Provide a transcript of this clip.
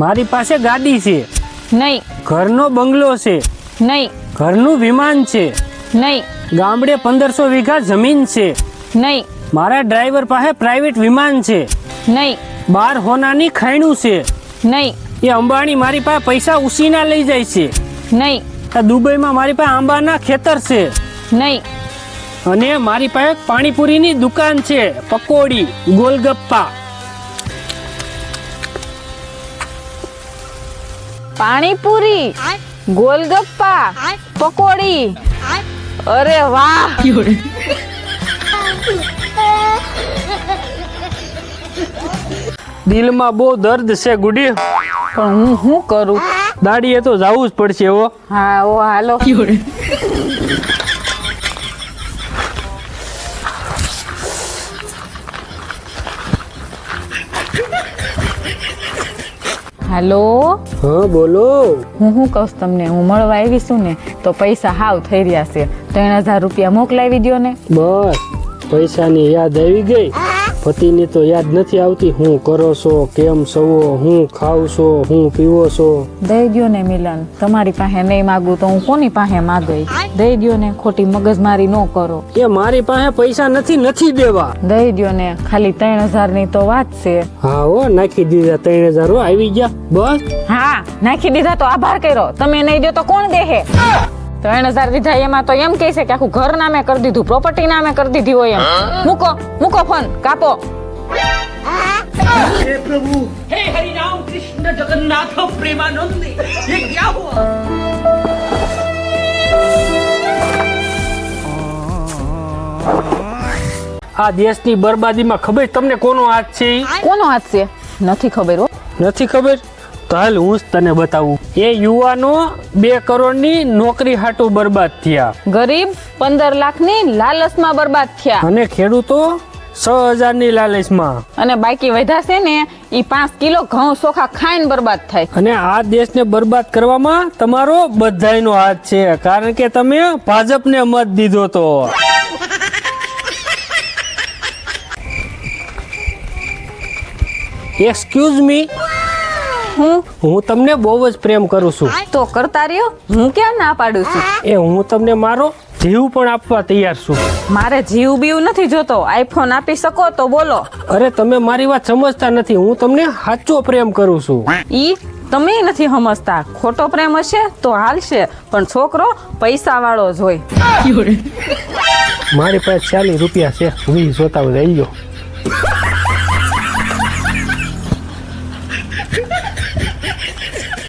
મારી પાસે ગાડી છે. નહીં. ઘરનો બંગલો છે. નહીં. ઘરનું વિમાન છે. નહીં. ગામડે 1500 વીઘા જમીન છે. નહીં. મારા ડ્રાઈવર પાસે પ્રાઇવેટ વિમાન છે. નહીં. 12 હોનાની ખાયણું છે. નહીં. એ અંબાણી મારી પાસે પૈસા ઉસીના લઈ જાય છે. નહીં. આ દુબઈમાં મારી પાસે આંબાના ખેતર છે. નહીં. અને મારી પાસે પાણીપુરીની દુકાન છે. પકોડી, ગોલગપ્પા. પાણીપુરી, ગોલગપ્પા, પકોડી. અરે વાહ. દિલમાં બહુ દર્દ છે ગુડી, પણ હું શું કરું? દાડીએ તો જવું જ પડશે. હો હા ઓ હાલો. હાલો. હા બોલો. હું શું કહું તમને, હું મળવા આવી છું ને તો પૈસા હાવ થઈ રહ્યા છે. 3000 રૂપિયા મોકલાવી દ્યો ને. બસ પૈસાની યાદ આવી ગઈ. પતિની તો યાદ નથી આવતી. હું કરો છો, કેમ છો, હું ખાવ છો, હું પીવો છો. દઈ દ્યો ને મિલન. તમારી પાસે નહીં માગું તો હું કોની પાસે માગઈ? દઈ દ્યો ને, ખોટી મગજમારી ન કરો. એ મારી પાસે પૈસા નથી દેવા. દઈ દ્યો ને, ખાલી 3000 ની તો વાત છે. હા હો, નાખી દીધા 3000 આવી ગયા. બસ હા નાખી દીધા તો આભાર કર્યો. તમે નહીં દો તો કોણ દેહે? 3000 દીધા એમાં તો એમ કહે છે કે આખું ઘર નામે કરી દીધું, પ્રોપર્ટી નામે કરી દીધી હોય એમ. મૂકો ફોન, કાપો. हे प्रभु, हे हरि राम कृष्ण जगन्नाथ प्रेमानंद, ये क्या हुआ? આ દેશની બરબાદીમાં ખબર તમને કોનો હાથ છે? કોનો હાથ છે? નથી ખબર હો. નથી ખબર તો હાલ હું જ તને બતાવું. એ યુવાનો 2 કરોડની નોકરી હાટુ બરબાદ થયા. ગરીબ 15 લાખની લાલચમાં બરબાદ થયા. અને ખેડૂતો 6000ની લાલચમાં. અને બાકી વધ્યા છે ને ઈ 5 કિલો ઘઉં ચોખા ખાઈને બરબાદ થાય. અને આ દેશને બરબાદ કરવામાં તમારો બધાયનો હાથ છે, કારણ કે તમે ભાજપને મત દીધો તો. એક્સક્યુઝ મી, હું તમને બહુ જ પ્રેમ કરું છું. તો કરતા રહ્યો, હું ક્યાં ના પાડું છું. એ હું તમને મારો જીવ પણ આપવા તૈયાર છું. મારે જીવ બીવ નથી જોતો. આઈફોન આપી શકો તો બોલો. અરે તમે મારી વાત સમજતા નથી. હું તમને સાચો પ્રેમ કરું છું. ઈ તમે નથી સમજતા. ખોટો પ્રેમ હશે તો હાલશે, પણ છોકરો પૈસા વાળો જ હોય. મારી પાસે 40 રૂપિયા છે. 20 જોતા હોય લઈ લો.